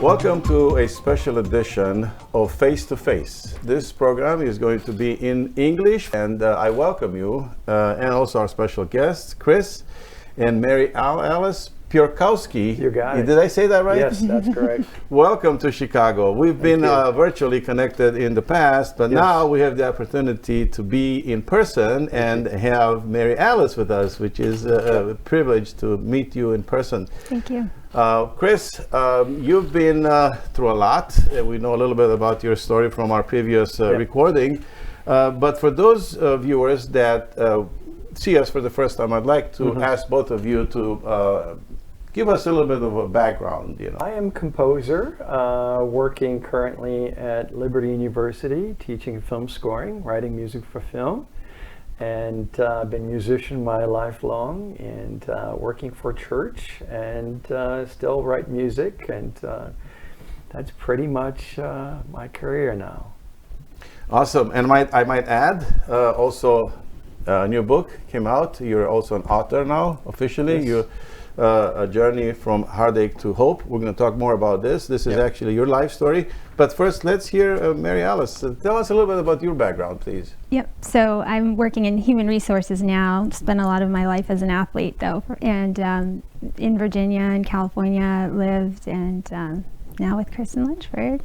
Welcome to a special edition of Face to Face. This program is going to be in English, and I welcome you and also our special guests, Chris and Mary Alice Piorkowski. You got it. Did I say that right? Yes, that's correct. Welcome to Chicago. We've been virtually connected in the past, but now we have the opportunity to be in person and have Mary Alice with us, which is a privilege to meet you in person. Thank you. Chris, you've been through a lot. We know a little bit about your story from our previous recording. But for those viewers that see us for the first time, I'd like to ask both of you to give us a little bit of a background. I am a composer, working currently at Liberty University, teaching film scoring, writing music for film. And I've been a musician my life long, and working for church, and still write music, and that's pretty much my career now. Awesome. And I might add, also a new book came out. You're also an author now, officially. Yes. A journey from heartache to hope. We're going to talk more about this. This is actually your life story. But first, let's hear Mary Alice. Tell us a little bit about your background, please. Yep. So I'm working in human resources now. Spent a lot of my life as an athlete, though, and in Virginia and California lived, and now with Chris in Lynchburg.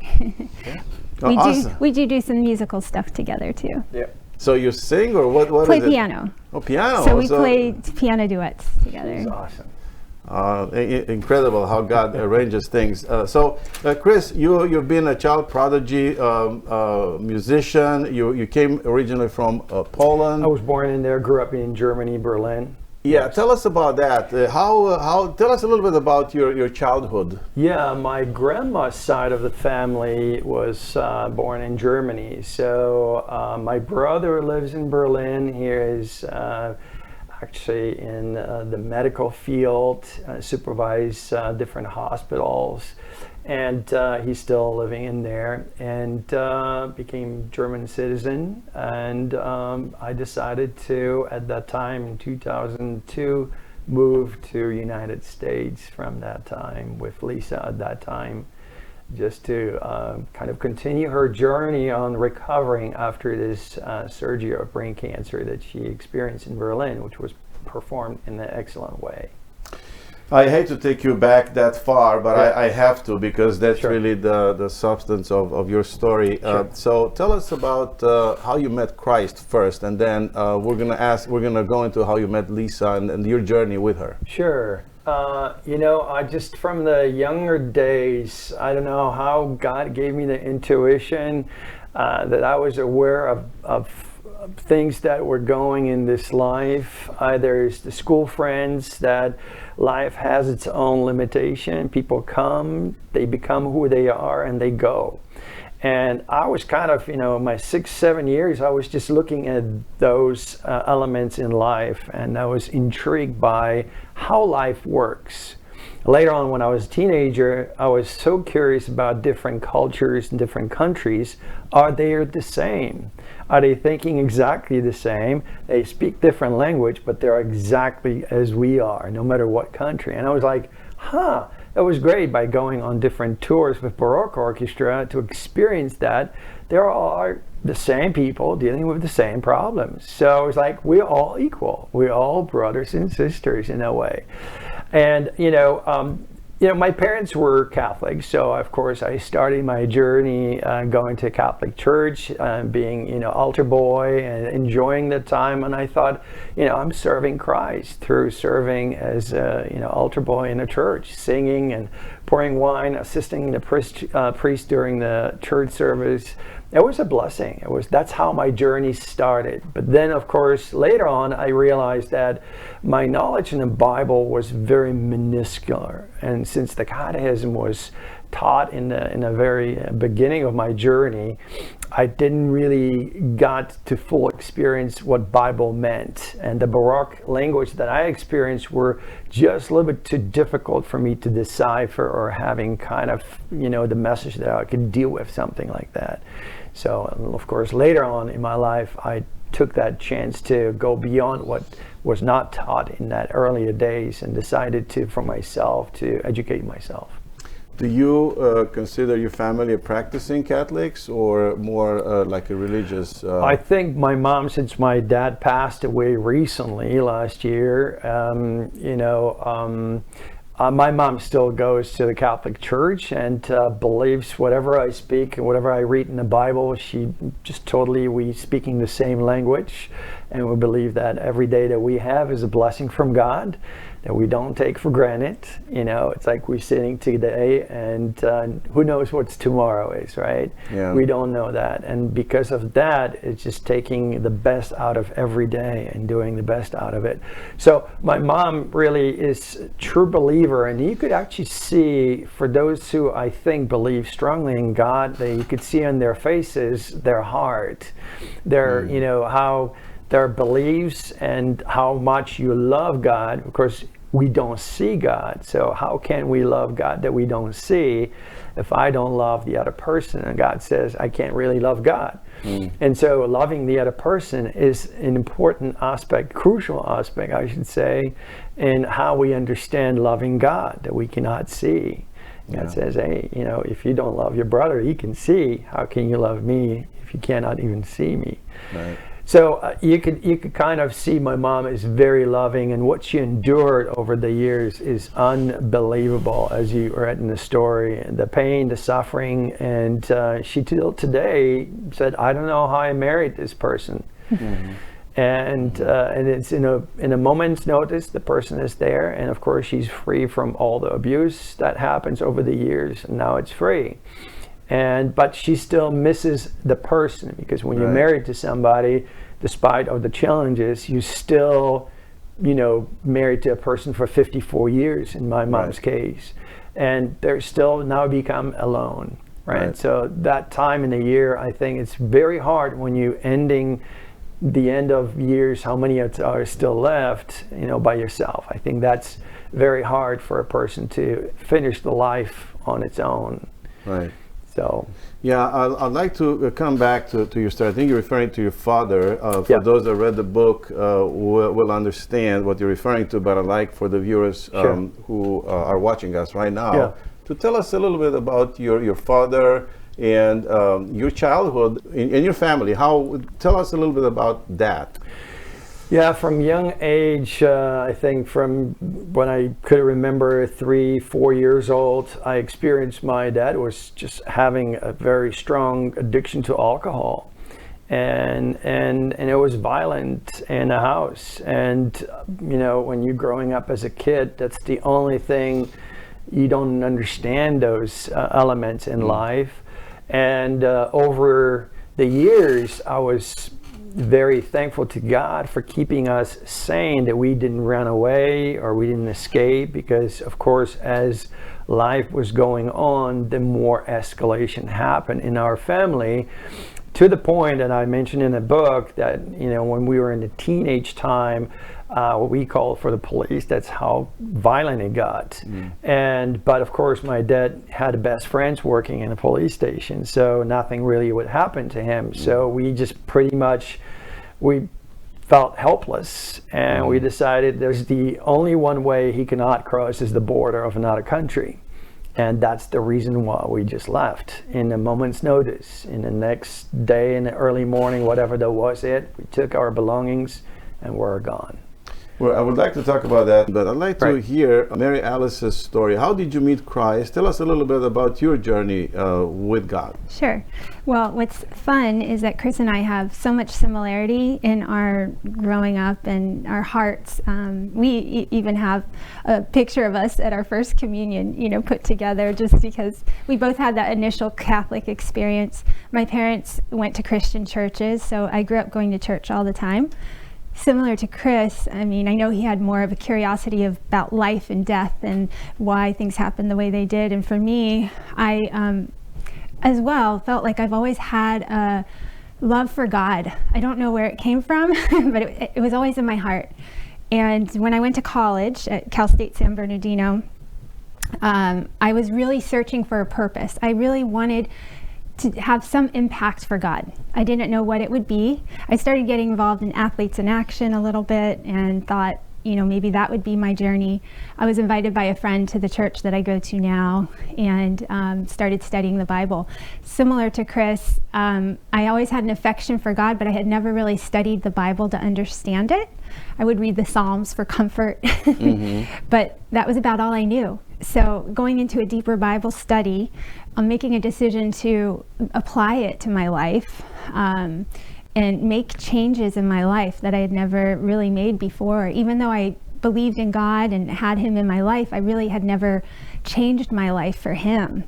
We do some musical stuff together too. Yep. So you sing, or what? Play piano. Oh, piano. So we play piano duets together. That's awesome. Incredible how God arranges things. So, Chris, you've been a child prodigy, musician. You came originally from Poland. I was born in there, grew up in Germany, Berlin. Yeah, tell us about that. Tell us a little bit about your childhood. Yeah, my grandma's side of the family was born in Germany. So my brother lives in Berlin. He is actually in the medical field, supervise different hospitals, and he's still living in there, and became German citizen. And I decided to, at that time in 2002, move to United States from that time with Lisa at that time, just to kind of continue her journey on recovering after this surgery of brain cancer that she experienced in Berlin, which was performed in an excellent way. I hate to take you back that far, but I have to, because that's really the substance of your story. So tell us about how you met Christ first, and then we're gonna go into how you met Lisa and your journey with her. Sure. I just, from the younger days, I don't know how God gave me the intuition that I was aware of things that were going in this life. There's the school friends, that life has its own limitation. People come, they become who they are, and they go. And I was kind of, my 6-7 years, I was just looking at those elements in life, and I was intrigued by how life works. Later on, when I was a teenager, I was so curious about different cultures and different countries. Are they the same? Are they thinking exactly the same? They speak different language, but they're exactly as we are, no matter what country. And I was like, that was great, by going on different tours with Baroque Orchestra to experience that there are the same people dealing with the same problems. So it's like, we're all equal. We're all brothers and sisters in a way. And, my parents were Catholic, so of course I started my journey going to Catholic church, being, altar boy, and enjoying the time. And I thought, I'm serving Christ through serving as altar boy in a church, singing and pouring wine, assisting the priest during the church service. It was a blessing. That's how my journey started. But then, of course, later on, I realized that my knowledge in the Bible was very minuscule. And since the catechism was taught in the very beginning of my journey, I didn't really got to full experience what Bible meant. And the Baroque language that I experienced were just a little bit too difficult for me to decipher, or having kind of, the message that I could deal with something like that. So, of course, later on in my life, I took that chance to go beyond what was not taught in that earlier days, and decided to, for myself, to educate myself. Do you consider your family a practicing Catholics or more like a religious? I think my mom, since my dad passed away recently last year, my mom still goes to the Catholic Church and believes whatever I speak and whatever I read in the Bible, we speaking the same language, and we believe that every day that we have is a blessing from God that we don't take for granted. It's like we're sitting today, and who knows what tomorrow is, right? Yeah. We don't know that, and because of that, it's just taking the best out of every day and doing the best out of it. So my mom really is a true believer, and you could actually see, for those who I think believe strongly in God, that you could see on their faces their heart, their how their beliefs and how much you love God. Of course, we don't see God, so how can we love God that we don't see if I don't love the other person? And God says I can't really love God. And so loving the other person is an important aspect, crucial aspect I should say, in how we understand loving God that we cannot see. God says, hey, if you don't love your brother, he can see. How can you love me if you cannot even see me? Right. So you could kind of see my mom is very loving, and what she endured over the years is unbelievable, as you read in the story. The pain, the suffering, and she till today said, I don't know how I married this person. And it's in a moment's notice, the person is there, and of course she's free from all the abuse that happens over the years, and now it's free. But she still misses the person, because when you're married to somebody, despite all the challenges, you still, married to a person for 54 years in my mom's case, and they're still now become alone, right? So that time in the year, I think it's very hard when you ending the end of years, how many are still left, by yourself. I think that's very hard for a person to finish the life on its own. Right. So, yeah, I'd like to come back to your story. I think you're referring to your father. For those that read the book, will understand what you're referring to, but I'd like for the viewers who are watching us right now to tell us a little bit about your father and your childhood and your family. Tell us a little bit about that. Yeah, from young age, I think from when I could remember 3-4 years old, I experienced my dad was just having a very strong addiction to alcohol, and it was violent in the house. And when you're growing up as a kid, that's the only thing, you don't understand those elements in life. And over the years, I was very thankful to God for keeping us sane, that we didn't run away or we didn't escape, because of course as life was going on, the more escalation happened in our family, to the point that I mentioned in the book that when we were in the teenage time, what we called for the police. That's how violent it got. But of course my dad had best friends working in a police station, so nothing really would happen to him. So we just we felt helpless, and we decided there's the only one way he cannot cross is the border of another country. And that's the reason why we just left in a moment's notice. In the next day, in the early morning, whatever that was we took our belongings and we're gone. Well, I would like to talk about that, but I'd like to hear Mary Alice's story. How did you meet Christ? Tell us a little bit about your journey with God. Sure. Well, what's fun is that Chris and I have so much similarity in our growing up and our hearts. We even have a picture of us at our first communion, put together, just because we both had that initial Catholic experience. My parents went to Christian churches, so I grew up going to church all the time. Similar to Chris, I know he had more of a curiosity about life and death and why things happened the way they did. And for me, I as well felt like I've always had a love for God. I don't know where it came from, but it was always in my heart. And when I went to college at Cal State San Bernardino, I was really searching for a purpose. I really wanted to have some impact for God. I didn't know what it would be. I started getting involved in Athletes in Action a little bit and thought, maybe that would be my journey. I was invited by a friend to the church that I go to now, and started studying the Bible. Similar to Chris, I always had an affection for God, but I had never really studied the Bible to understand it. I would read the Psalms for comfort, but that was about all I knew. So going into a deeper Bible study, I'm making a decision to apply it to my life, and make changes in my life that I had never really made before. Even though I believed in God and had Him in my life, I really had never changed my life for Him.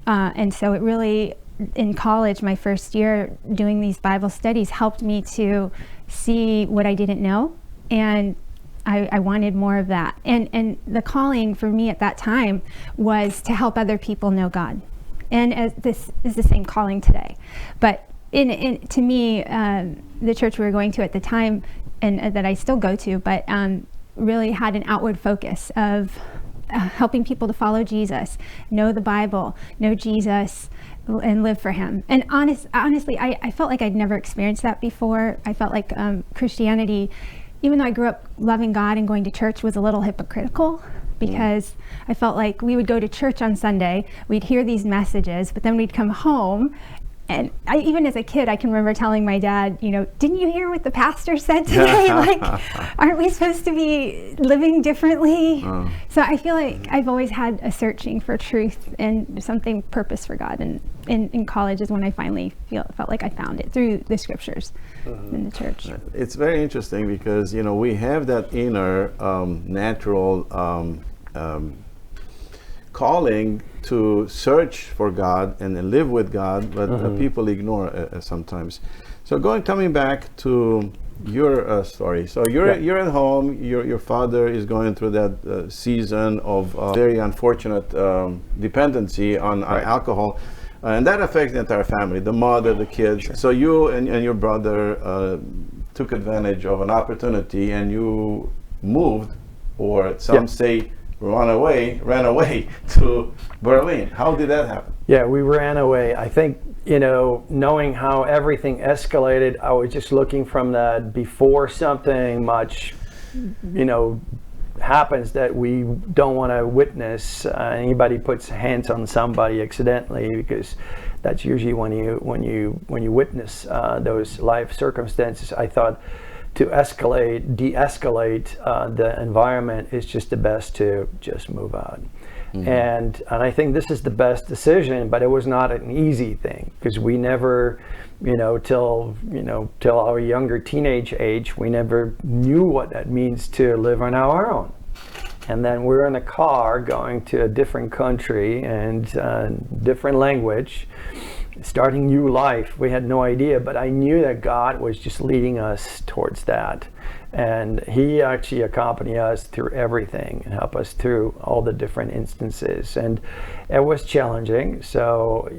And so it really, in college, my first year doing these Bible studies helped me to see what I didn't know, and I wanted more of that. And the calling for me at that time was to help other people know God. And as this is the same calling today. But to me, the church we were going to at the time, and that I still go to, but really had an outward focus of helping people to follow Jesus, know the Bible, know Jesus, and live for Him. And honestly, I felt like I'd never experienced that before. I felt like Christianity, even though I grew up loving God and going to church, was a little hypocritical, because I felt like we would go to church on Sunday, we'd hear these messages, but then we'd come home. And even as a kid, I can remember telling my dad, didn't you hear what the pastor said today? Like, aren't we supposed to be living differently? So I feel like I've always had a searching for truth and something purpose for God. And in college is when I finally felt like I found it through the scriptures in the church. It's very interesting because, we have that inner natural calling to search for God and live with God, but people ignore sometimes. So coming back to your story. So you're at home. Your father is going through that season of very unfortunate dependency on alcohol, and that affects the entire family, the mother, the kids. Sure. So you and your brother took advantage of an opportunity, and you moved, or some say ran away to Berlin. How did that happen? Yeah, we ran away. I think, knowing how everything escalated, I was just looking from that before something much, happens that we don't want to witness. Anybody puts hands on somebody accidentally, because that's usually when you witness those life circumstances. I thought, to de-escalate the environment, is just the best to just move out. And I think this is the best decision, but it was not an easy thing, because we never, till our younger teenage age, we never knew what that means to live on our own. And then we're in a car going to a different country and different language, starting new life. We had no idea, but I knew that God was just leading us towards that. And He actually accompanied us through everything and helped us through all the different instances. And it was challenging. So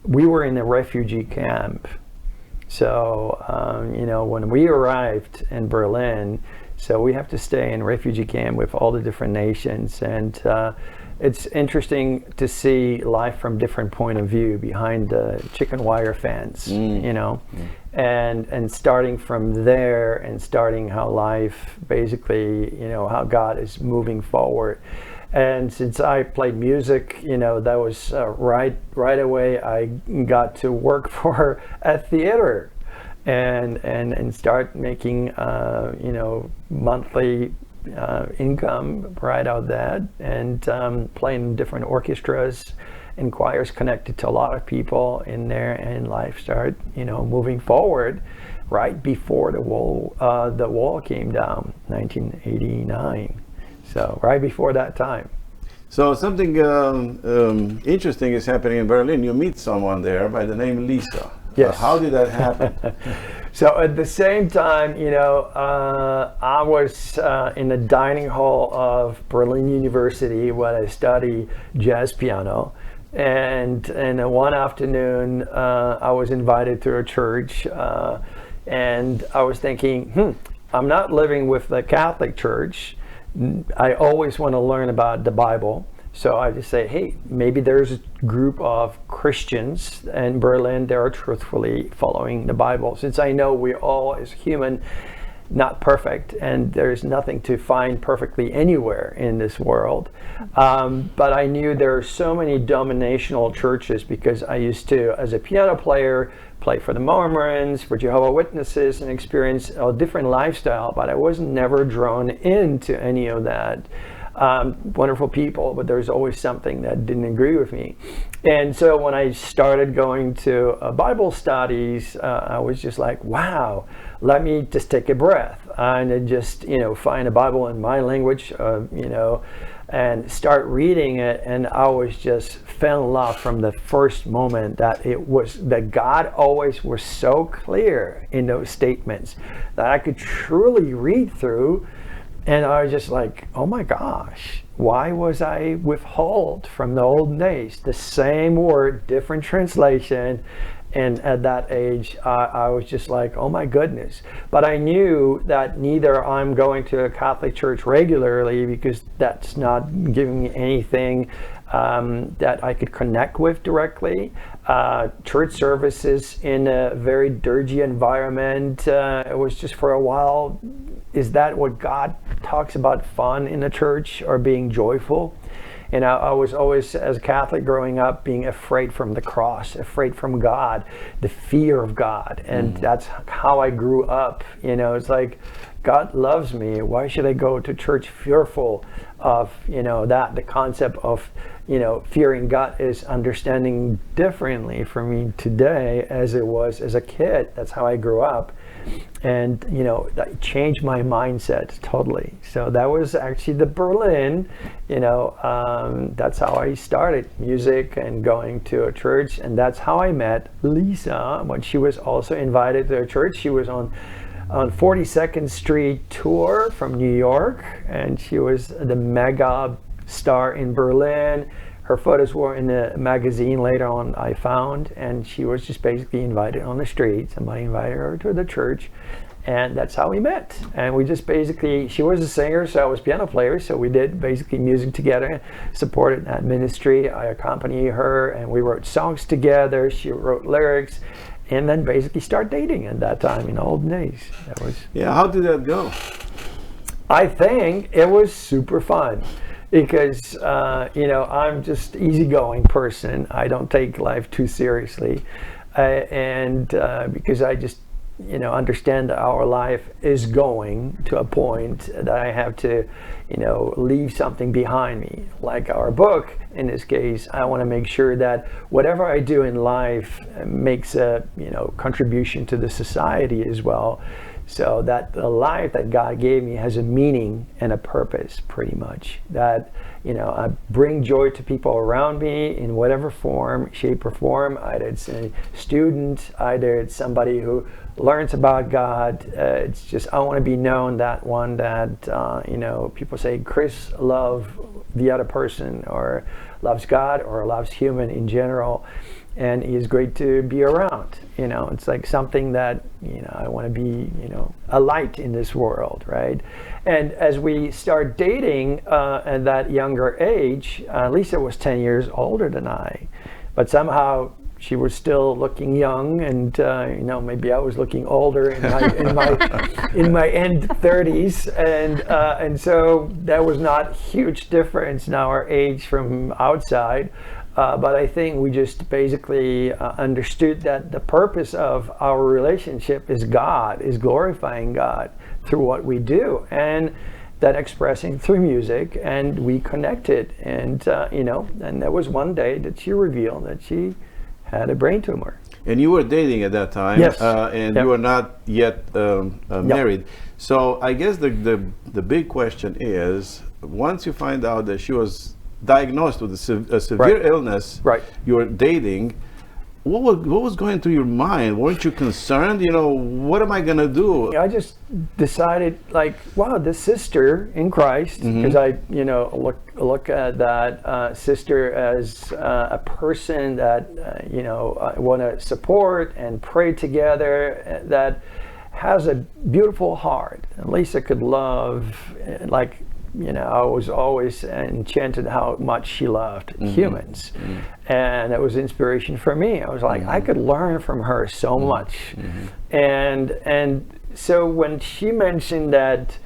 we were in a refugee camp. So, when we arrived in Berlin, so we have to stay in refugee camp with all the different nations. And it's interesting to see life from different point of view behind the chicken wire fence, and starting from there and starting how life basically, how God is moving forward. And since I played music, that was right away I got to work for a theater and start making, monthly income right out of that, and playing different orchestras and choirs connected to a lot of people in there, and life started moving forward right before the wall came down, 1989. So right before that time. So something interesting is happening in Berlin. You meet someone there by the name Lisa. Yes. How did that happen? So at the same time, I was in the dining hall of Berlin University where I study jazz piano. And one afternoon, I was invited to a church, and I was thinking, I'm not living with the Catholic Church. I always want to learn about the Bible. So I just say, hey, maybe there's a group of Christians in Berlin that are truthfully following the Bible. Since I know we all, as human, not perfect, and there's nothing to find perfectly anywhere in this world. But I knew there are so many denominational churches, because I used to, as a piano player, play for the Mormons, for Jehovah's Witnesses, and experience a different lifestyle, but I was never drawn into any of that. Wonderful people, but there's always something that didn't agree with me. And so when I started going to Bible studies, I was just like, wow, let me just take a breath and just, find a Bible in my language, and start reading it. And I was just fell in love from the first moment that God always was so clear in those statements that I could truly read through. And I was just like, oh my gosh, why was I withheld from the old days? The same word, different translation. And at that age, I was just like, oh my goodness. But I knew that neither I'm going to a Catholic church regularly, because that's not giving me anything that I could connect with directly. Church services in a very dirty environment. It was just for a while, is that what God talks about, fun in the church or being joyful? And I was always, as a Catholic growing up, being afraid from the cross, afraid from God, the fear of God. And that's how I grew up. It's like, God loves me. Why should I go to church fearful of, that? The concept of, fearing God is understanding differently for me today as it was as a kid. That's how I grew up. And, that changed my mindset totally. So that was actually the Berlin, that's how I started music and going to a church. And that's how I met Lisa when she was also invited to a church. She was on 42nd Street tour from New York, and she was the mega star in Berlin. Her photos were in the magazine later on, I found, and she was just basically invited on the street. Somebody invited her to the church, and that's how we met. And we just basically, she was a singer, so I was a piano player, so we did basically music together, supported that ministry. I accompanied her, and we wrote songs together. She wrote lyrics, and then basically start dating at that time in the old days. That was. Yeah, how did that go? I think it was super fun. Because, I'm just easygoing person. I don't take life too seriously. And because I just, understand that our life is going to a point that I have to, leave something behind me. Like our book, in this case, I want to make sure that whatever I do in life makes a, contribution to the society as well. So that the life that God gave me has a meaning and a purpose, pretty much. That, I bring joy to people around me in whatever form, shape, or form. Either it's a student, either it's somebody who learns about God. It's just, I want to be known that one that, people say, Chris loves the other person, or loves God, or loves human in general. And he's great to be around. It's like something that, I want to be, a light in this world, right? And as we start dating at that younger age, Lisa was 10 years older than I, but somehow she was still looking young, and maybe I was looking older in my end 30s, and so there was not huge difference in our age from outside. But I think we just basically understood that the purpose of our relationship is God, is glorifying God through what we do, and that expressing through music, and we connected. And, and there was one day that she revealed that she had a brain tumor. And you were dating at that time, yes. And you were not yet married. So I guess the big question is, once you find out that she was diagnosed with a severe illness, you were dating, what was going through your mind? Weren't you concerned? What am I gonna do? I just decided, like, wow, this sister in Christ, because I look at that sister as a person that I want to support and pray together, that has a beautiful heart. And Lisa could love, like, I was always enchanted how much she loved humans. And it was inspiration for me. I was like, I could learn from her so much. And so when she mentioned that,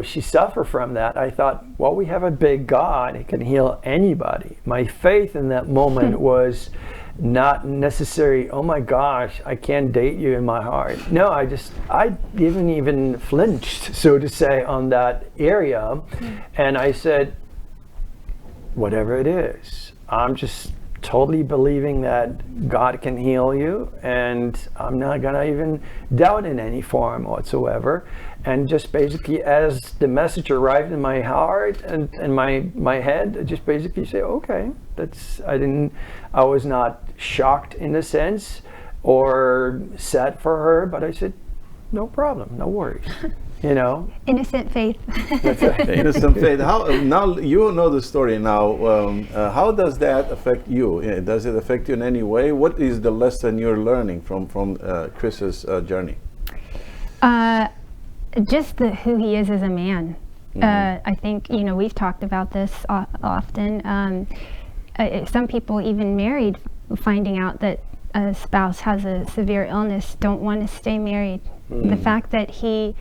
she suffered from that, I thought, well, we have a big God. He can heal anybody. My faith in that moment was not necessary, oh my gosh, I can't date you in my heart. No, I didn't even flinched, so to say, on that area. And I said, whatever it is, I'm just totally believing that God can heal you, and I'm not gonna even doubt in any form whatsoever. And just basically, as the message arrived in my heart and my head, I just basically say, okay, I was not shocked in a sense or sad for her, but I said, no problem, no worries. Innocent faith. That's right. Innocent faith. Now you know the story now. How does that affect you? Does it affect you in any way? What is the lesson you're learning from Chris's journey? Just who he is as a man. I think we've talked about this often. Some people, even married, finding out that a spouse has a severe illness, don't want to stay married. The fact that he,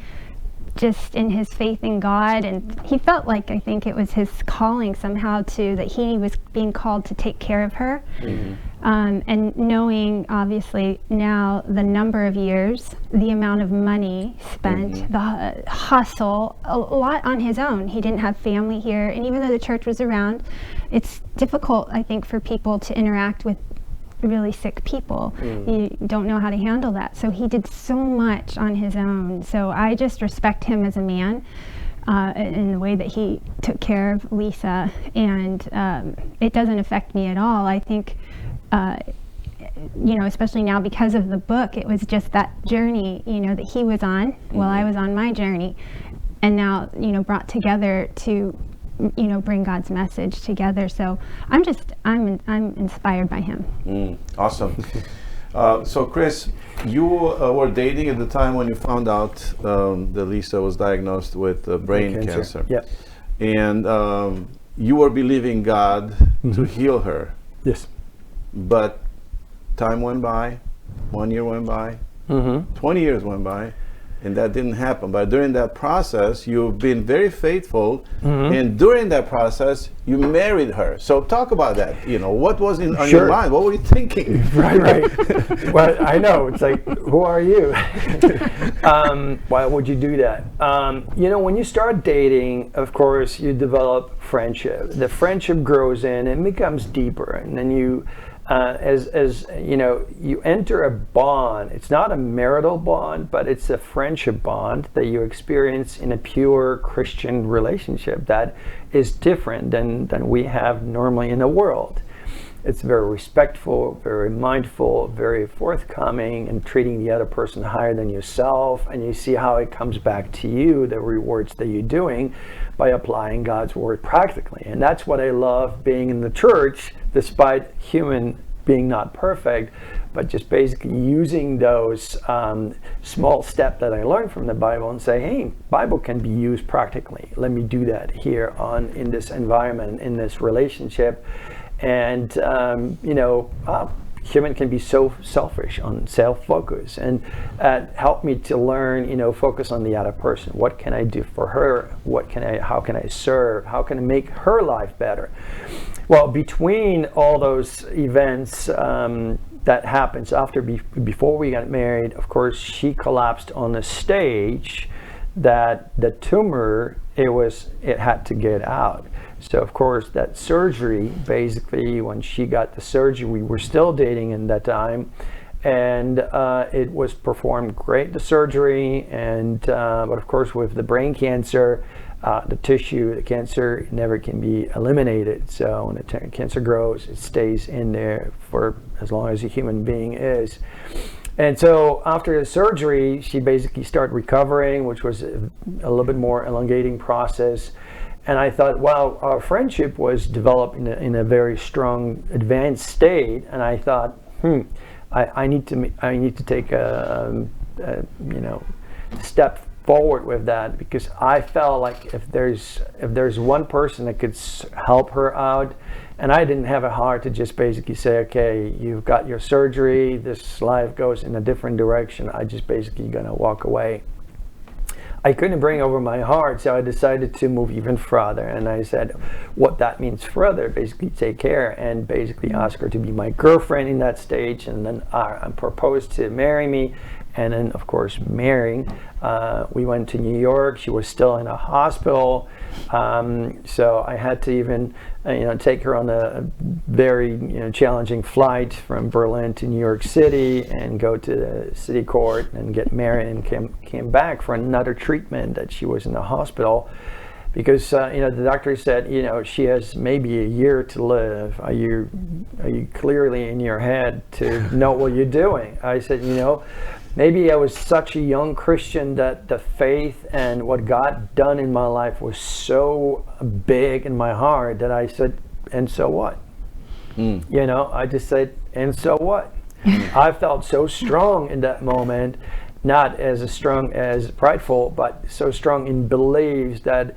just in his faith in God, and he felt like, I think it was his calling somehow that he was being called to take care of her. And knowing obviously now the number of years, the amount of money spent, the hustle, a lot on his own. He didn't have family here, and even though the church was around, it's difficult, I think, for people to interact with really sick people. You don't know how to handle that. So he did so much on his own. So I just respect him as a man in the way that he took care of Lisa, and it doesn't affect me at all. I think especially now because of the book, it was just that journey that he was on while I was on my journey, and now brought together to bring God's message together. So I'm inspired by him. Awesome. So Chris, you were dating at the time when you found out that Lisa was diagnosed with brain cancer. Yep. And you were believing God to heal her. Yes. But time went by, 1 year went by, 20 years went by, and that didn't happen. But during that process, you've been very faithful, and during that process, you married her. So talk about that. What was on your mind? What were you thinking? Right. Well, I know. It's like, who are you? Why would you do that? When you start dating, of course, you develop friendship. The friendship grows in and becomes deeper, and then you you enter a bond. It's not a marital bond, but it's a friendship bond that you experience in a pure Christian relationship that is different than we have normally in the world. It's very respectful, very mindful, very forthcoming, and treating the other person higher than yourself. And you see how it comes back to you, the rewards that you're doing by applying God's word practically. And that's what I love being in the church, despite human being not perfect, but just basically using those small steps that I learned from the Bible and say, hey, Bible can be used practically. Let me do that here in this environment, in this relationship. And human can be so selfish, on self-focus, and help me to learn, focus on the other person. What can I do for her? How can I serve? How can I make her life better? Well, between all those events that happens before we got married, of course, she collapsed on the stage. That the tumor, it had to get out. So of course that surgery, basically when she got the surgery, we were still dating in that time, and it was performed great, the surgery, and but of course with the brain cancer, the cancer never can be eliminated. So when the cancer grows, it stays in there for as long as a human being is. And so after the surgery, she basically started recovering, which was a little bit more elongating process. And I thought, wow, our friendship was developed in a very strong, advanced state. And I thought, I need to take a step forward with that, because I felt like if there's one person that could help her out, and I didn't have a heart to just basically say, okay, you've got your surgery, this life goes in a different direction, I just basically gonna walk away. I couldn't bring over my heart, so I decided to move even further. And I said, what that means further, basically take care and basically ask her to be my girlfriend in that stage. And then I proposed to marry me. And then, of course, marrying. We went to New York. She was still in a hospital. So I had to even, take her on a very, challenging flight from Berlin to New York City and go to the city court and get married, and came back for another treatment that she was in the hospital. Because the doctor said, she has maybe a year to live. Are you clearly in your head to know what you're doing? I said, maybe I was such a young Christian that the faith and what God done in my life was so big in my heart that I said, and so what? I just said, and so what? I felt so strong in that moment, not as strong as prideful, but so strong in beliefs that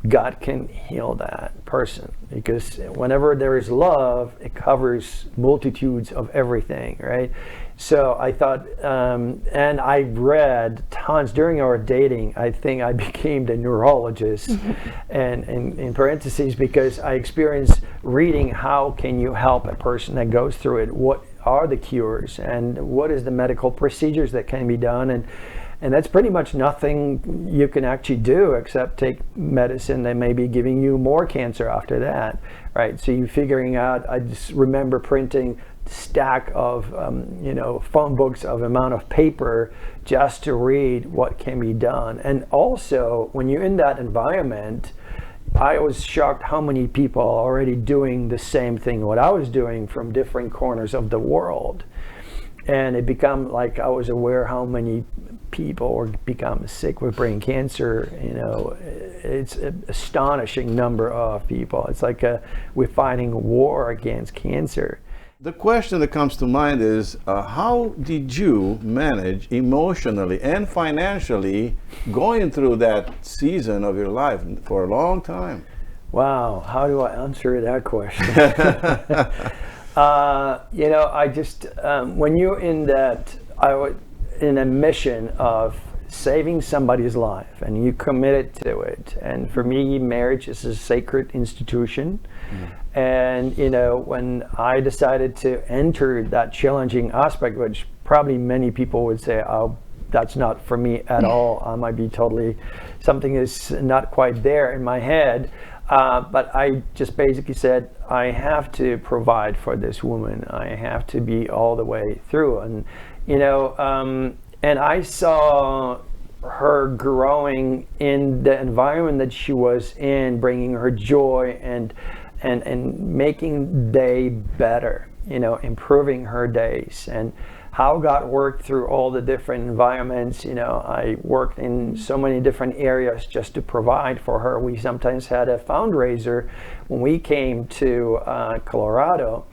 God can heal that person, because whenever there is love, it covers multitudes of everything, right? So I thought, and I read tons during our dating. I think I became the neurologist, and in parentheses, because I experienced reading how can you help a person that goes through it, what are the cures, and what is the medical procedures that can be done, and that's pretty much nothing you can actually do except take medicine that may be giving you more cancer after that, right? So you're figuring out, I just remember printing stack of, phone books of amount of paper just to read what can be done. And also, when you're in that environment, I was shocked how many people are already doing the same thing what I was doing from different corners of the world. And it became like I was aware how many people become sick with brain cancer. It's an astonishing number of people. It's like we're fighting a war against cancer. The question that comes to mind is, how did you manage emotionally and financially going through that season of your life for a long time? Wow, how do I answer that question? I just, when you're in that, in a mission of saving somebody's life and you committed to it. And for me, marriage is a sacred institution. And, when I decided to enter that challenging aspect, which probably many people would say, oh, that's not for me at all. I might be totally, something is not quite there in my head. But I just basically said, I have to provide for this woman. I have to be all the way through. And, and I saw her growing in the environment that she was in, bringing her joy and making day better, improving her days. And how God worked through all the different environments. I worked in so many different areas just to provide for her. We sometimes had a fundraiser. When we came to Colorado,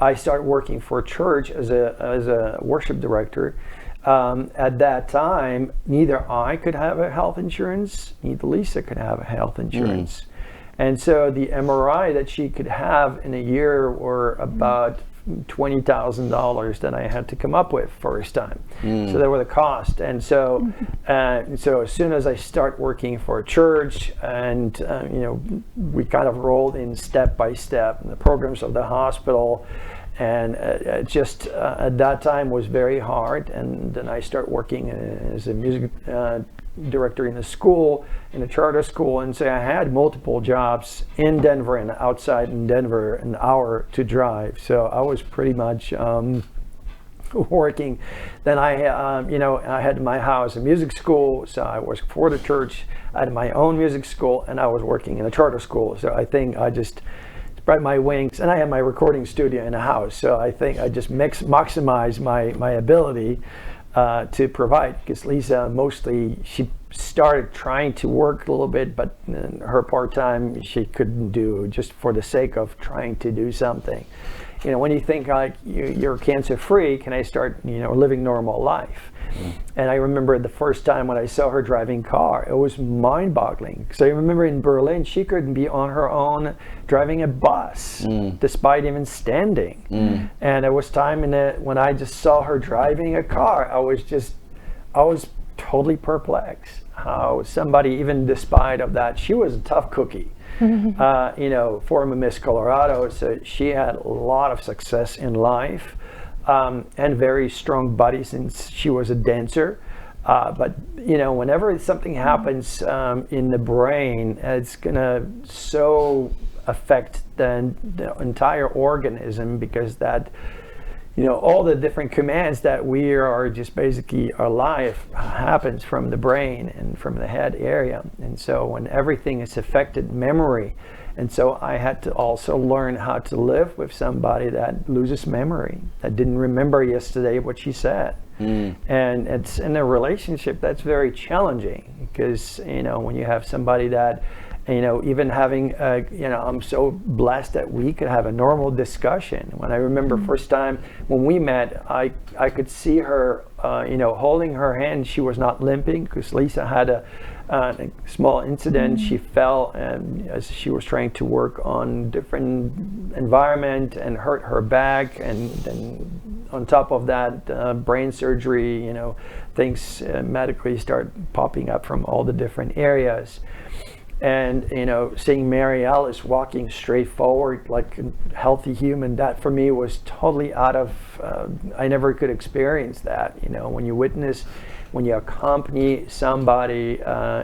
I started working for a church as a worship director. At that time, neither I could have a health insurance, neither Lisa could have a health insurance. And so the MRI that she could have in a year were about $20,000 that I had to come up with first time. So there were the cost. And so so as soon as I start working for a church, and we kind of rolled in step by step in the programs of the hospital, and just at that time was very hard. And then I start working as a music director in a school, in a charter school, and so I had multiple jobs in Denver and outside in Denver, an hour to drive. So I was pretty much working. Then I had in my house a music school, so I was for the church. I had my own music school, and I was working in a charter school. So I think I just spread my wings, and I had my recording studio in a house. So I think I just maximized my ability to provide, because Lisa mostly, she started trying to work a little bit, but her part-time she couldn't do, just for the sake of trying to do something. When you think like you're cancer free, can I start living normal life? And I remember the first time when I saw her driving car, it was mind-boggling. So I remember in Berlin, she couldn't be on her own driving a bus, despite even standing. And there was time in it when I just saw her driving a car, I was totally perplexed how somebody, even despite of that, she was a tough cookie. You know, former Miss Colorado, so she had a lot of success in life, and very strong body since she was a dancer. But you know, whenever something happens in the brain, it's gonna so affect the entire organism, because that, you know, all the different commands that we are just basically, our life happens from the brain and from the head area. And so when everything is affected, memory. And so I had to also learn how to live with somebody that loses memory, that didn't remember yesterday what she said. And it's in a relationship that's very challenging, because, you know, when you have somebody that, you know, even having, you know, I'm so blessed that we could have a normal discussion. When I remember first time when we met, I could see her, you know, holding her hand. She was not limping, because Lisa had a small incident. She fell as she was trying to work on different environment and hurt her back. And then on top of that, brain surgery, you know, things medically start popping up from all the different areas. And, you know, seeing Mary Alice walking straight forward like a healthy human, that for me was totally out of, I never could experience that. You know, when you witness, when you accompany somebody,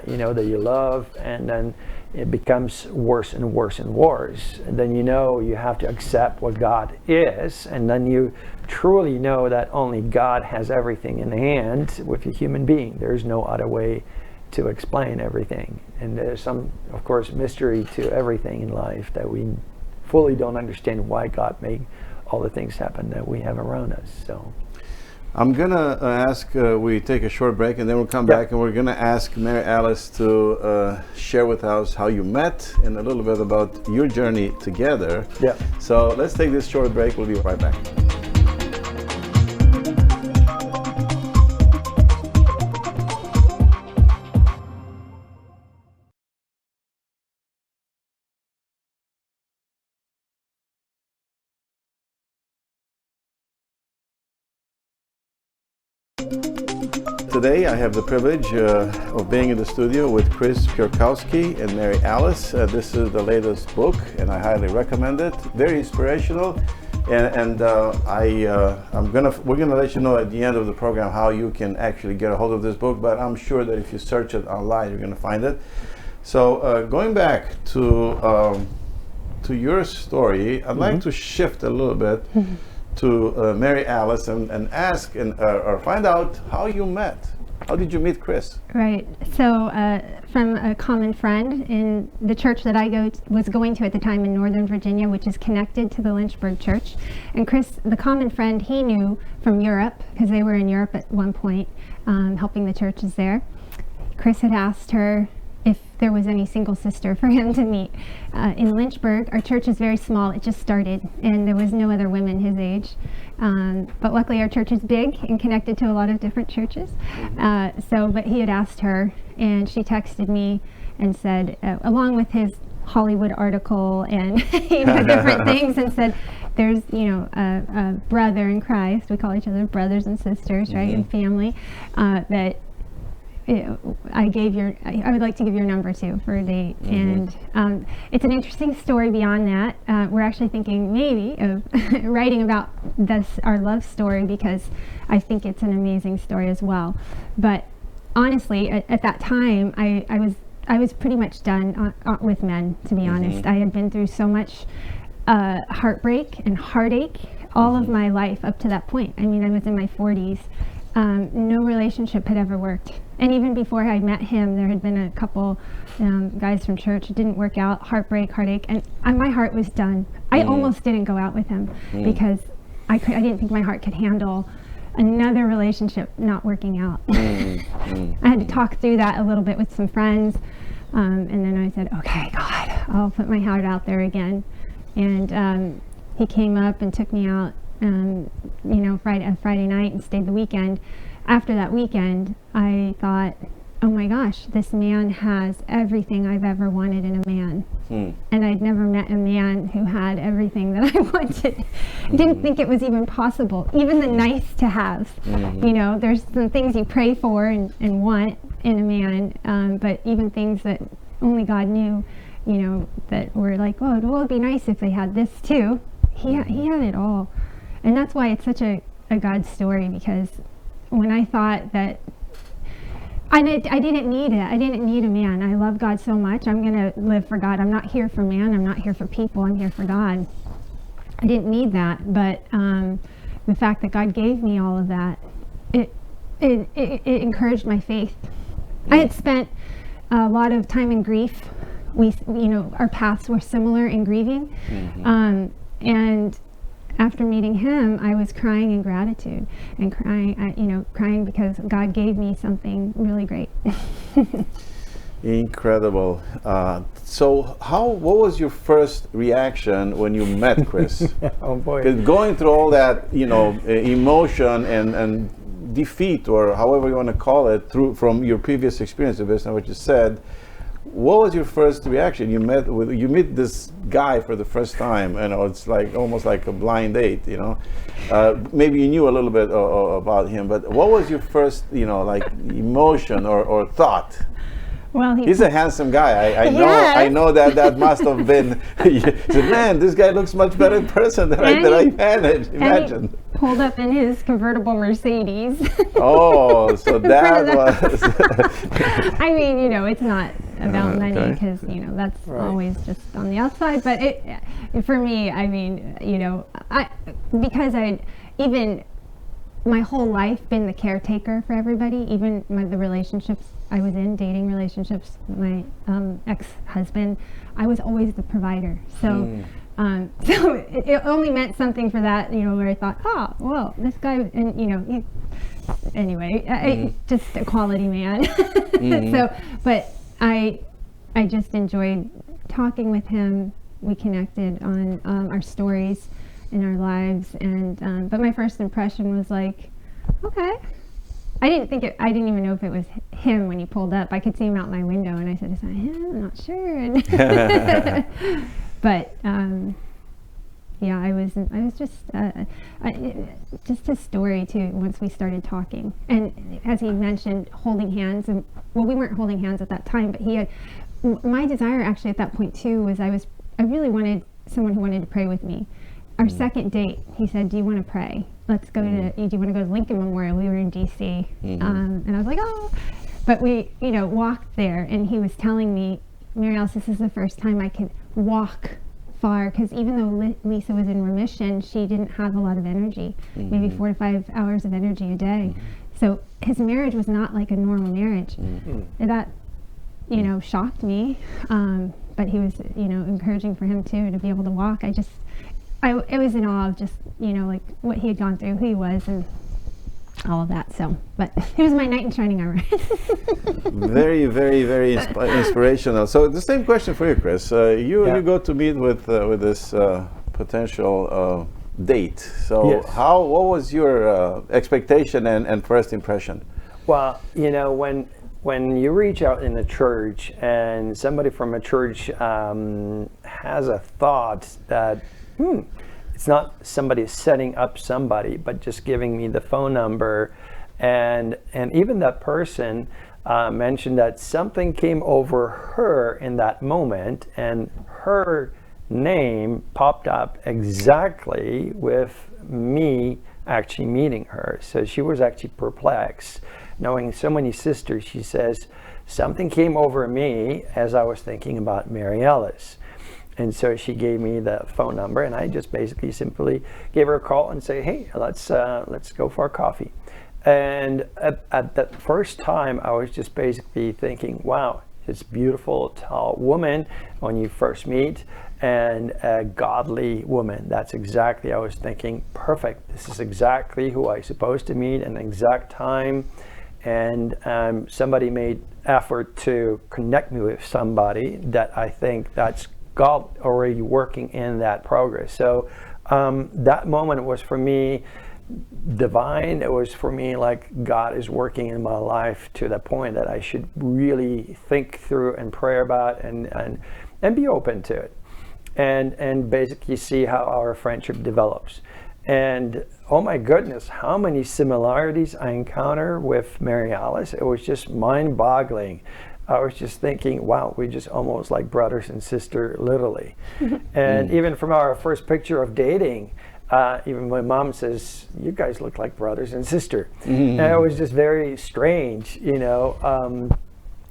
you know, that you love, and then it becomes worse and worse and worse. And then, you know, you have to accept what God is. And then you truly know that only God has everything in hand with a human being. There's no other way to explain everything. And there's some, of course, mystery to everything in life that we fully don't understand why God made all the things happen that we have around us. So I'm gonna ask, we take a short break, and then we'll come back, and we're gonna ask Mary Alice to share with us how you met and a little bit about your journey together. So let's take this short break. We'll be right back. Today I have the privilege of being in the studio with Chris Purkowski and Mary Alice. This is the latest book, and I highly recommend it. Very inspirational, and we're gonna let you know at the end of the program how you can actually get a hold of this book. But I'm sure that if you search it online, you're gonna find it. So going back to your story, I'd like to shift a little bit to Mary Alice and ask or find out how you met. How did you meet Chris? Right. So from a common friend in the church that I was going to at the time in Northern Virginia, which is connected to the Lynchburg church. And Chris, the common friend, he knew from Europe, because they were in Europe at one point, helping the churches there. Chris had asked her if there was any single sister for him to meet. In Lynchburg, our church is very small. It just started, and there was no other women his age. But luckily our church is big and connected to a lot of different churches. But he had asked her, and she texted me and said, along with his Hollywood article and different things, and said, there's a brother in Christ. We call each other brothers and sisters, right, in family, that I would like to give your number to for a date. And it's an interesting story beyond that. We're actually thinking maybe of writing about our love story, because I think it's an amazing story as well. But honestly, at that time, I was pretty much done with men, to be honest. I had been through so much heartbreak and heartache all of my life up to that point. I mean, I was in my 40s. No relationship had ever worked. And even before I met him, there had been a couple guys from church. It didn't work out. Heartbreak, heartache, and my heart was done. I almost didn't go out with him because I didn't think my heart could handle another relationship not working out. I had to talk through that a little bit with some friends, and then I said, okay, God, I'll put my heart out there again. And he came up and took me out, Friday night, and stayed the weekend. after that weekend, I thought, oh my gosh, this man has everything I've ever wanted in a man. And I'd never met a man who had everything that I wanted. Didn't think it was even possible, even the nice to have. You know, there's some things you pray for and want in a man, but even things that only God knew, you know, that were like, oh, well, it'd be nice if they had this too. He had it all. And that's why it's such a God story, because when I thought that I didn't need it. I didn't need a man. I love God so much. I'm going to live for God. I'm not here for man. I'm not here for people. I'm here for God. I didn't need that. But the fact that God gave me all of that, it encouraged my faith. I had spent a lot of time in grief. Our paths were similar in grieving. And after meeting him, I was crying in gratitude and crying because God gave me something really great. Incredible. So what was your first reaction when you met Chris? Oh boy. 'Cause going through all that, emotion and defeat, or however you want to call it, from your previous experience, based on what you said, what was your first reaction? You meet this guy for the first time, and it's like almost like a blind date. Maybe you knew a little bit about him, but what was your first, emotion or thought? Well, he's a handsome guy. I know. Yes. I know that must have been. He said, "Man, this guy looks much better in person than I imagined." He pulled up in his convertible Mercedes. Oh, so that was. I mean, it's not about money, Okay. because that's always just on the outside. But for me, I mean, because I'd even my whole life been the caretaker for everybody, even the relationships I was in, dating relationships, my ex-husband, I was always the provider. So so it only meant something for that, where I thought, oh, well, this guy, and anyway, just a quality man. So, but I just enjoyed talking with him. We connected on our stories in our lives, and but my first impression was like, okay. I didn't even know if it was him when he pulled up. I could see him out my window, and I said, "Is that him? I'm not sure." But yeah, I was just a story too. Once we started talking, and as he mentioned, holding hands, and we weren't holding hands at that time, but he had. My desire actually at that point too was I really wanted someone who wanted to pray with me. Our second date, he said, "Do you want to pray? Let's go do you want to go to Lincoln Memorial?" We were in DC, and I was like, "Oh," but we, walked there, and he was telling me, "Mary Alice, this is the first time I could walk far," because even though Lisa was in remission, she didn't have a lot of energy, maybe 4 to 5 hours of energy a day. So his marriage was not like a normal marriage. And that, shocked me. But he was, encouraging for him too to be able to walk. I was in awe of just, like what he had gone through, who he was, and all of that. So, but it was my knight in shining armor. Very, very, very inspirational. So the same question for you, Chris. You go to meet with this potential date. So Yes. what was your expectation and first impression? Well, when you reach out in the church and somebody from a church has a thought that, it's not somebody setting up somebody, but just giving me the phone number, and even that person mentioned that something came over her in that moment, and her name popped up exactly with me actually meeting her. So she was actually perplexed. Knowing so many sisters, she says, something came over me as I was thinking about Mary Alice. And so she gave me the phone number, and I just basically simply gave her a call and say, hey, let's go for a coffee. And at that first time, I was just basically thinking, wow, this beautiful, tall woman when you first meet, and a godly woman. That's exactly, I was thinking, perfect. This is exactly who I'm supposed to meet, an exact time. And somebody made effort to connect me with somebody that I think that's God already working in that progress. So that moment was for me divine. It was for me like God is working in my life to the point that I should really think through and pray about and be open to it, and basically see how our friendship develops. And oh my goodness, how many similarities I encounter with Mary Alice. It was just mind-boggling. I was just thinking, wow, we're just almost like brothers and sisters, literally. And even from our first picture of dating, even my mom says, you guys look like brothers and sisters. And it was just very strange, you know.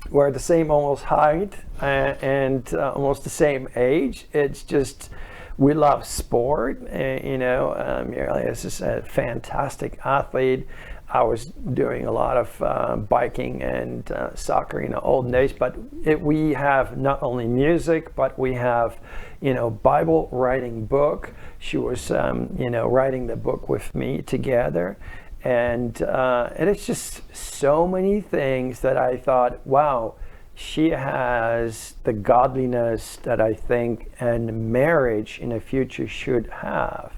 We're the same almost height and almost the same age. It's just, we love sport, you know. Mary Alice is a fantastic athlete. I was doing a lot of biking and soccer in the old days, but we have not only music, but we have, you know, Bible writing book. She was, you know, writing the book with me together. And it's just so many things that I thought, wow, she has the godliness that I think and marriage in the future should have.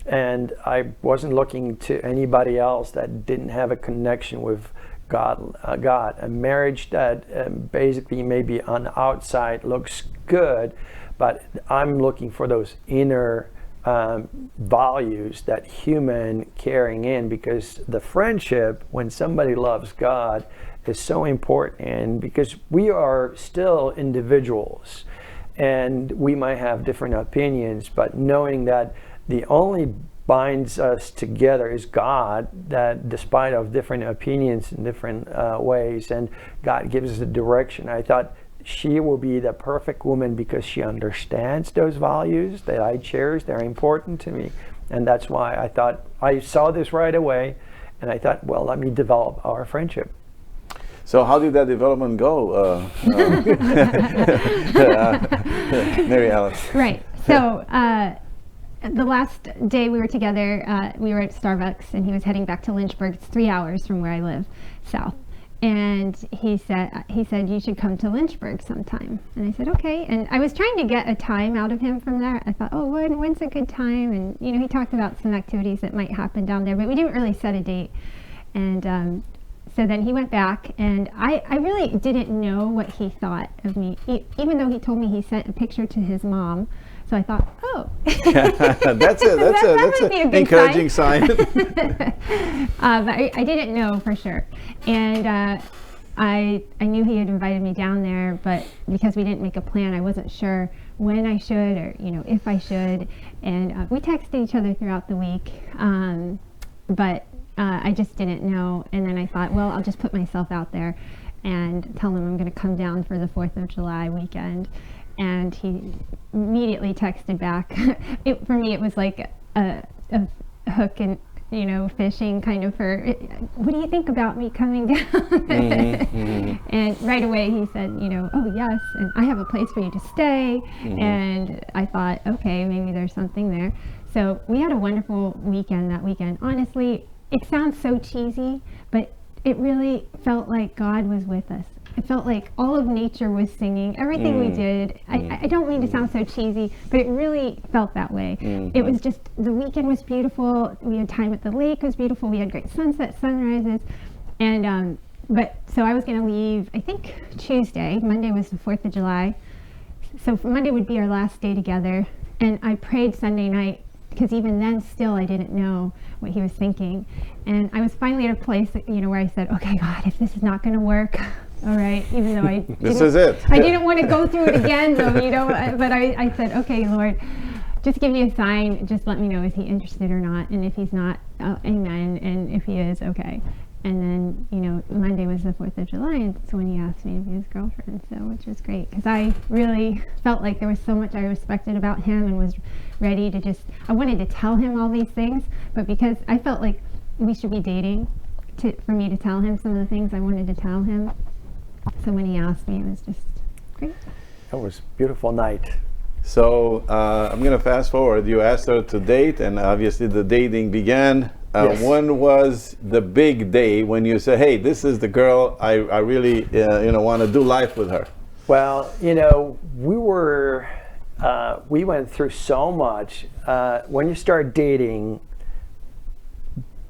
And I wasn't looking to anybody else that didn't have a connection with God. A marriage that basically maybe on the outside looks good, but I'm looking for those inner values that human carrying in, because the friendship, when somebody loves God, is so important, because we are still individuals and we might have different opinions, but knowing that the only binds us together is God, that despite of different opinions in different ways, and God gives us a direction. I thought she will be the perfect woman because she understands those values that I cherish. They're important to me. And that's why I thought, I saw this right away, and I thought, well, let me develop our friendship. So how did that development go, Mary Alice? Right. So the last day we were together, we were at Starbucks, and he was heading back to Lynchburg. It's 3 hours from where I live, south. And he said, you should come to Lynchburg sometime. And I said, okay. And I was trying to get a time out of him from there. I thought, oh, when's a good time? And, you know, he talked about some activities that might happen down there, but we didn't really set a date. And so then he went back, and I really didn't know what he thought of me, even though he told me he sent a picture to his mom. So I thought, oh, that's an encouraging sign. But I didn't know for sure. And I knew he had invited me down there, but because we didn't make a plan, I wasn't sure when I should, or, you know, if I should. And we texted each other throughout the week, but I just didn't know. And then I thought, well, I'll just put myself out there and tell him I'm going to come down for the 4th of July weekend. And he immediately texted back. For me, it was like a hook and, you know, fishing kind of for, what do you think about me coming down? And right away he said, you know, oh yes, and I have a place for you to stay. And I thought, okay, maybe there's something there. So we had a wonderful weekend that weekend. Honestly, it sounds so cheesy, but it really felt like God was with us. It felt like all of nature was singing. Everything we did, I don't mean to sound so cheesy, but it really felt that way. It was just, the weekend was beautiful. We had time at the lake, it was beautiful. We had great sunsets, sunrises. And, but, so I was gonna leave, I think Tuesday. Monday was the 4th of July. So Monday would be our last day together. And I prayed Sunday night, because even then still I didn't know what he was thinking. And I was finally at a place, you know, where I said, okay, God, if this is not gonna work, all right, even though I this is it. I didn't want to go through it again, though, you know, but I said, okay, Lord, just give me a sign, just let me know, is he interested or not, and if he's not, amen, and if he is, okay. And then, you know, Monday was the 4th of July, and that's when he asked me to be his girlfriend, so, which was great, because I really felt like there was so much I respected about him and was ready to just, I wanted to tell him all these things, but because I felt like we should be dating for me to tell him some of the things I wanted to tell him. So when he asked me, it was just great. That was a beautiful night. So I'm going to fast forward. You asked her to date, and obviously the dating began. Yes. When was the big day when you said, hey, this is the girl, I really you know, want to do life with her? Well, you know, we went through so much. When you start dating,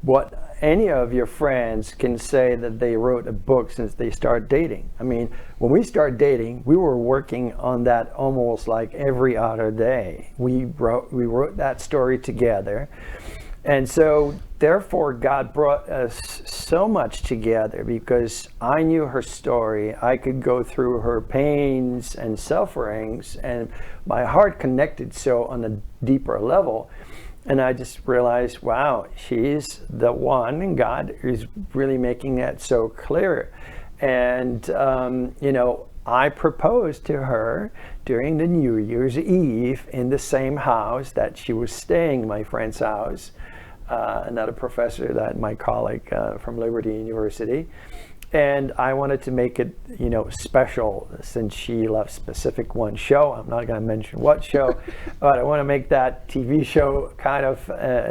what any of your friends can say that they wrote a book since they started dating. I mean, when we started dating, we were working on that almost like every other day. We wrote that story together. And so therefore God brought us so much together because I knew her story. I could go through her pains and sufferings, and my heart connected so on a deeper level. And I just realized, wow, she's the one, and God is really making that so clear. And, you know, I proposed to her during the New Year's Eve in the same house that she was staying, my friend's house, another professor, that my colleague from Liberty University. And I wanted to make it, you know, special since she loved specific one show. I'm not going to mention what show, but I want to make that TV show kind of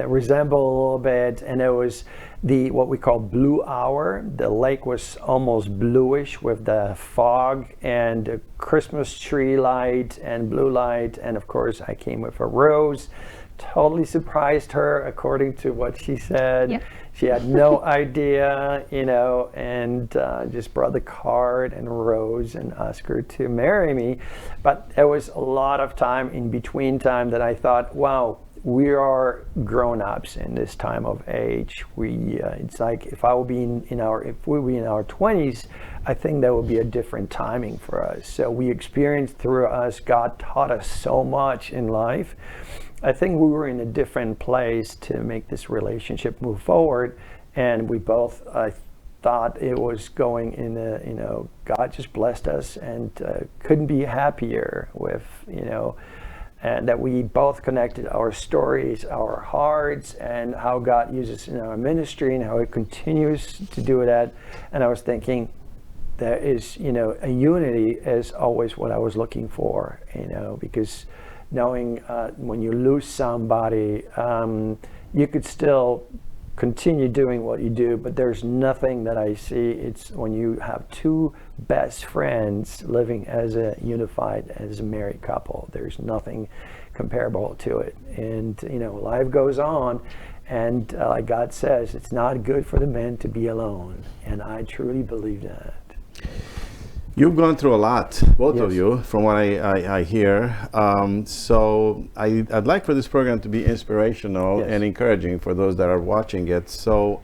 resemble a little bit. And it was what we call blue hour. The lake was almost bluish with the fog and the Christmas tree light and blue light. And of course, I came with a rose. Totally surprised her, according to what she said. Yep. She had no idea, you know, and just brought the card and rose and asked her to marry me. But there was a lot of time in between time that I thought, wow, we are grown-ups in this time of age. It's like if we were in our 20s, I think that would be a different timing for us. So we experienced through us, God taught us so much in life. I think we were in a different place to make this relationship move forward, and we both, I thought it was going in a, you know, God just blessed us and couldn't be happier with, you know, and that we both connected our stories, our hearts, and how God uses in our ministry and how He continues to do that. And I was thinking, there is, you know, a unity is always what I was looking for, you know, because knowing when you lose somebody, you could still continue doing what you do, but there's nothing that I see. It's when you have two best friends living as a unified, as a married couple, there's nothing comparable to it. And, you know, life goes on, and like God says, it's not good for the man to be alone. And I truly believe that. You've gone through a lot, both Yes. of you, from what I hear. So I'd like for this program to be inspirational Yes. and encouraging for those that are watching it. So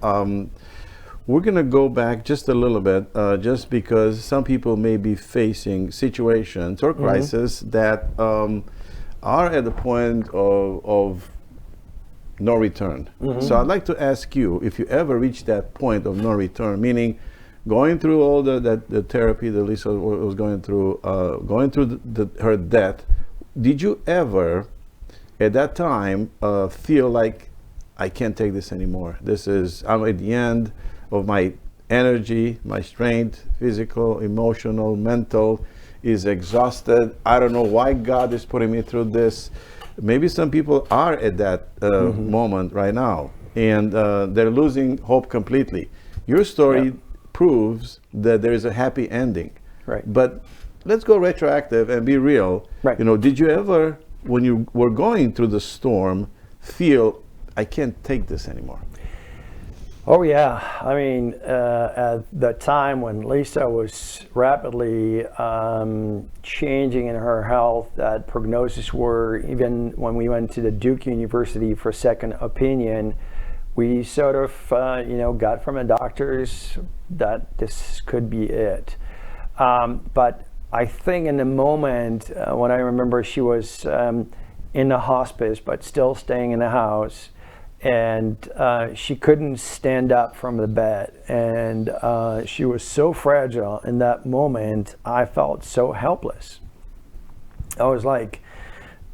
we're going to go back just a little bit, just because some people may be facing situations or crises that are at the point of no return. So I'd like to ask you, if you ever reach that point of no return, meaning going through all the therapy that Lisa was going through her death, did you ever at that time feel like, I can't take this anymore? I'm at the end of my energy, my strength, physical, emotional, mental is exhausted. I don't know why God is putting me through this. Maybe some people are at that moment right now, and they're losing hope completely. Your story proves that there is a happy ending. Right. But let's go retroactive and be real. Right. You know, did you ever, when you were going through the storm, feel, I can't take this anymore? Oh yeah, I mean, at the time when Lisa was rapidly changing in her health, that prognosis were, even when we went to the Duke University for second opinion, we sort of, you know, got from the doctors that this could be it. But I think in the moment when I remember she was in the hospice, but still staying in the house, and she couldn't stand up from the bed, and she was so fragile. In that moment, I felt so helpless. I was like,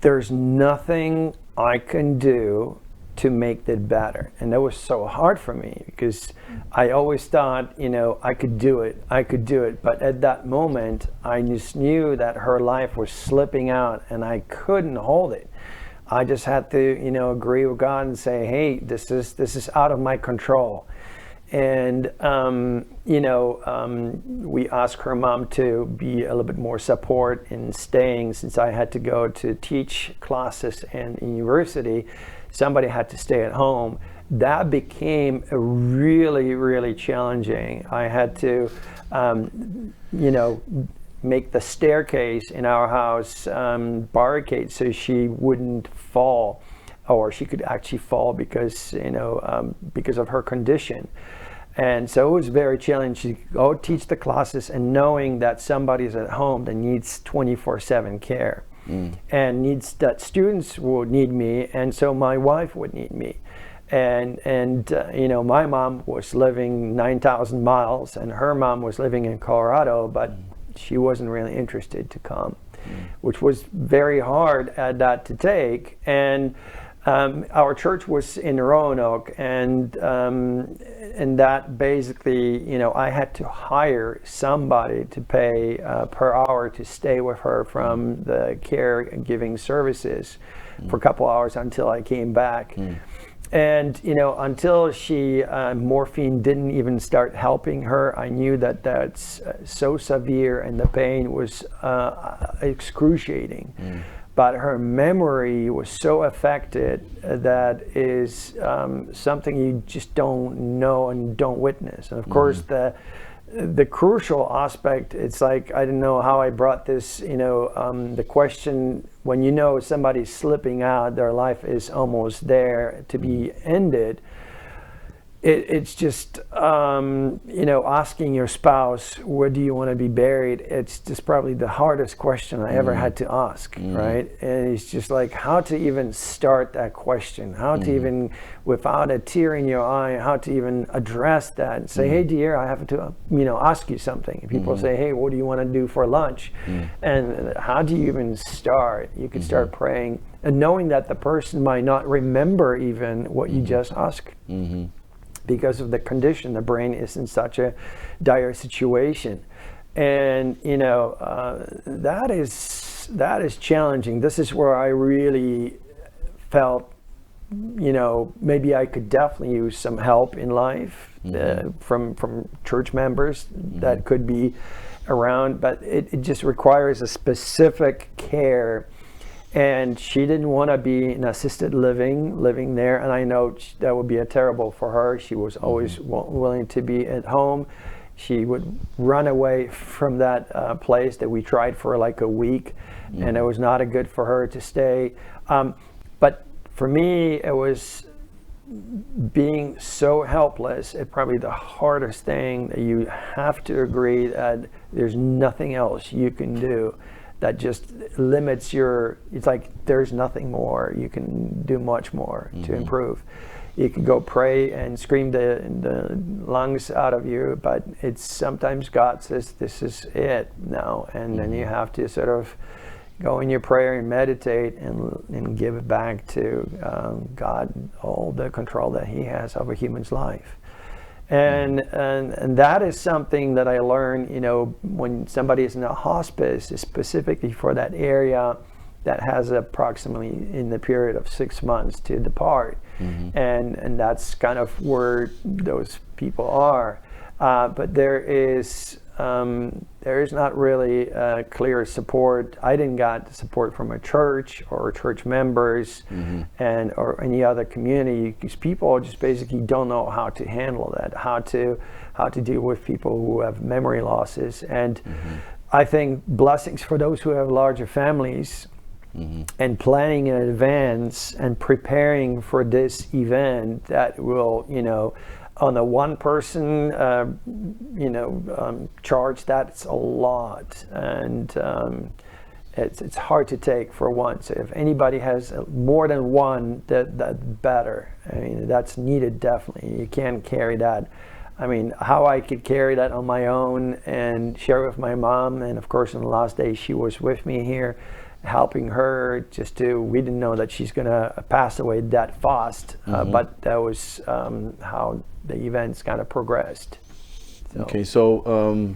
there's nothing I can do to make that better. And that was so hard for me, because I always thought, you know, I could do it. But at that moment, I just knew that her life was slipping out and I couldn't hold it. I just had to, you know, agree with God and say, hey, this is out of my control. And, you know, we asked her mom to be a little bit more support in staying, since I had to go to teach classes in university. somebody had to stay at home. That became really, really challenging. I had to, make the staircase in our house barricade so she wouldn't fall, or she could actually fall because of her condition. And so it was very challenging to go teach the classes and knowing that somebody's at home that needs 24/7 care and needs that students would need me, and so my wife would need me. And my mom was living 9,000 miles and her mom was living in Colorado, but she wasn't really interested to come, which was very hard at that to take. And our church was in Roanoke, and that basically, I had to hire somebody to pay per hour to stay with her from the caregiving services for a couple hours until I came back. And until morphine didn't even start helping her, I knew that that's so severe and the pain was excruciating. But her memory was so affected that is something you just don't know and don't witness. And of course, the crucial aspect, it's like, I don't know how I brought this, the question, when somebody's slipping out, their life is almost there to be ended. It's just, asking your spouse, where do you want to be buried? It's just probably the hardest question I ever had to ask, right? And it's just like how to even start that question, how to even, without a tear in your eye, how to even address that and say, hey, dear, I have to, ask you something. And people say, hey, what do you want to do for lunch? And how do you even start? You could start praying and knowing that the person might not remember even what you just asked. Because of the condition, the brain is in such a dire situation. And that is challenging. This is where I really felt maybe I could definitely use some help in life from church members that could be around, but it just requires a specific care. And she didn't want to be in assisted living there. And I know that would be terrible for her. She was always willing to be at home. She would run away from that place that we tried for like a week. And it was not good for her to stay. But for me, it was being so helpless. It's probably the hardest thing that you have to agree that there's nothing else you can do. That just limits it's like there's nothing more. You can do much more to improve. You can go pray and scream the lungs out of you, but it's sometimes God says, this is it now. And then you have to sort of go in your prayer and meditate and give it back to God, all the control that He has over human's life. And that is something that I learned, when somebody is in a hospice, specifically for that area that has approximately in the period of 6 months to depart. And that's kind of where those people are. But there is not really clear support. I didn't get support from a church or church members or any other community, because people just basically don't know how to handle that, how to deal with people who have memory losses. And I think blessings for those who have larger families and planning in advance and preparing for this event that will, on a one person, charge, that's a lot. And it's hard to take for one. So if anybody has more than one, that better. I mean, that's needed definitely. You can't carry that. I mean, how I could carry that on my own and share with my mom. And of course, in the last day, she was with me here, helping her we didn't know that she's going to pass away that fast. But that was how the events kind of progressed. So. Okay, so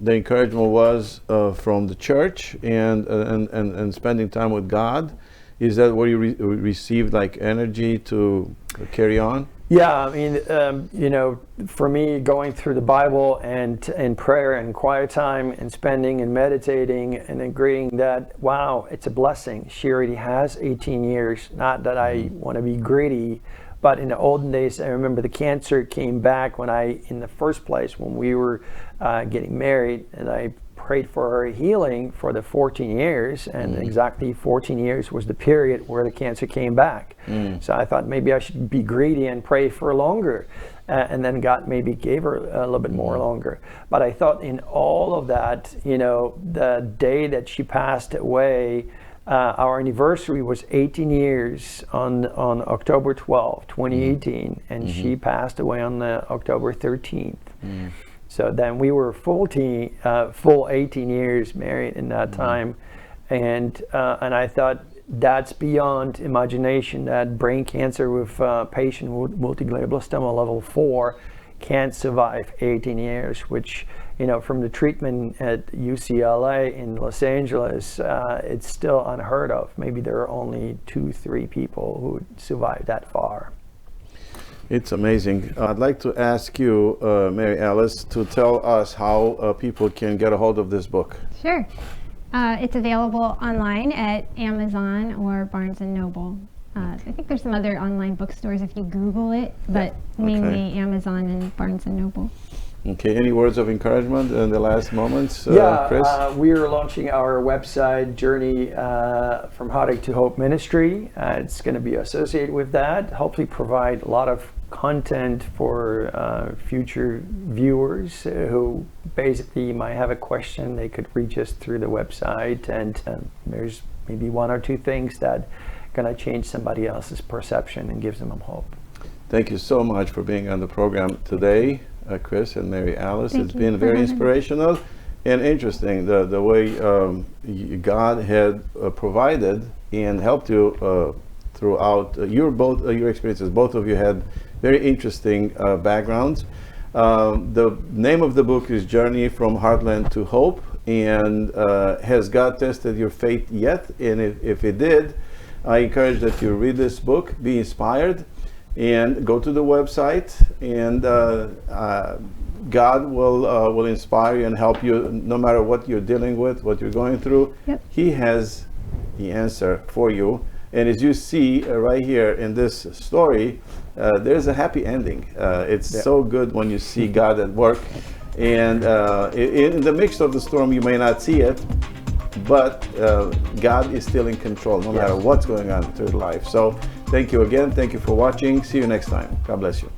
the encouragement was from the church and spending time with God. Is that where you received like energy to carry on? Yeah, I mean, you know, for me, going through the Bible and prayer and quiet time and spending and meditating and agreeing that, wow, it's a blessing. She already has 18 years. Not that I want to be greedy, but in the olden days, I remember the cancer came back in the first place, when we were getting married, and I prayed for her healing for the 14 years, and exactly 14 years was the period where the cancer came back. So I thought maybe I should be greedy and pray for longer, and then God maybe gave her a little bit more longer. But I thought in all of that, you know, the day that she passed away, our anniversary was 18 years on October 12, 2018, and she passed away on October 13th. So then we were full 18 years married in that time, and I thought that's beyond imagination. That brain cancer with patient with multiglioblastoma level 4 can't survive 18 years, which, you know, from the treatment at UCLA in Los Angeles, it's still unheard of. Maybe there are only 2-3 people who survive that far. It's amazing. I'd like to ask you, Mary Alice, to tell us how people can get a hold of this book. Sure. It's available online at Amazon or Barnes & Noble. I think there's some other online bookstores if you Google it, but mainly Amazon and Barnes & Noble. Okay, any words of encouragement in the last moments, Chris? We are launching our website, Journey from Heartache to Hope Ministry. It's going to be associated with that, hopefully provide a lot of content for future viewers who basically might have a question. They could reach us through the website, and there's maybe 1 or 2 things that are going to change somebody else's perception and gives them hope. Thank you so much for being on the program today, Chris and Mary Alice. It's been very inspirational and interesting, the way God had provided and helped you throughout your experiences. Both of you had very interesting backgrounds. The name of the book is Journey from Heartland to Hope, and has God tested your faith yet? And if it did, I encourage that you read this book, be inspired, and go to the website, and God will inspire you and help you no matter what you're dealing with, what you're going through. He has the answer for you. And as you see right here in this story, there's a happy ending. It's so good when you see God at work. And in the midst of the storm, you may not see it, but God is still in control no matter what's going on through life. So thank you again. Thank you for watching. See you next time. God bless you.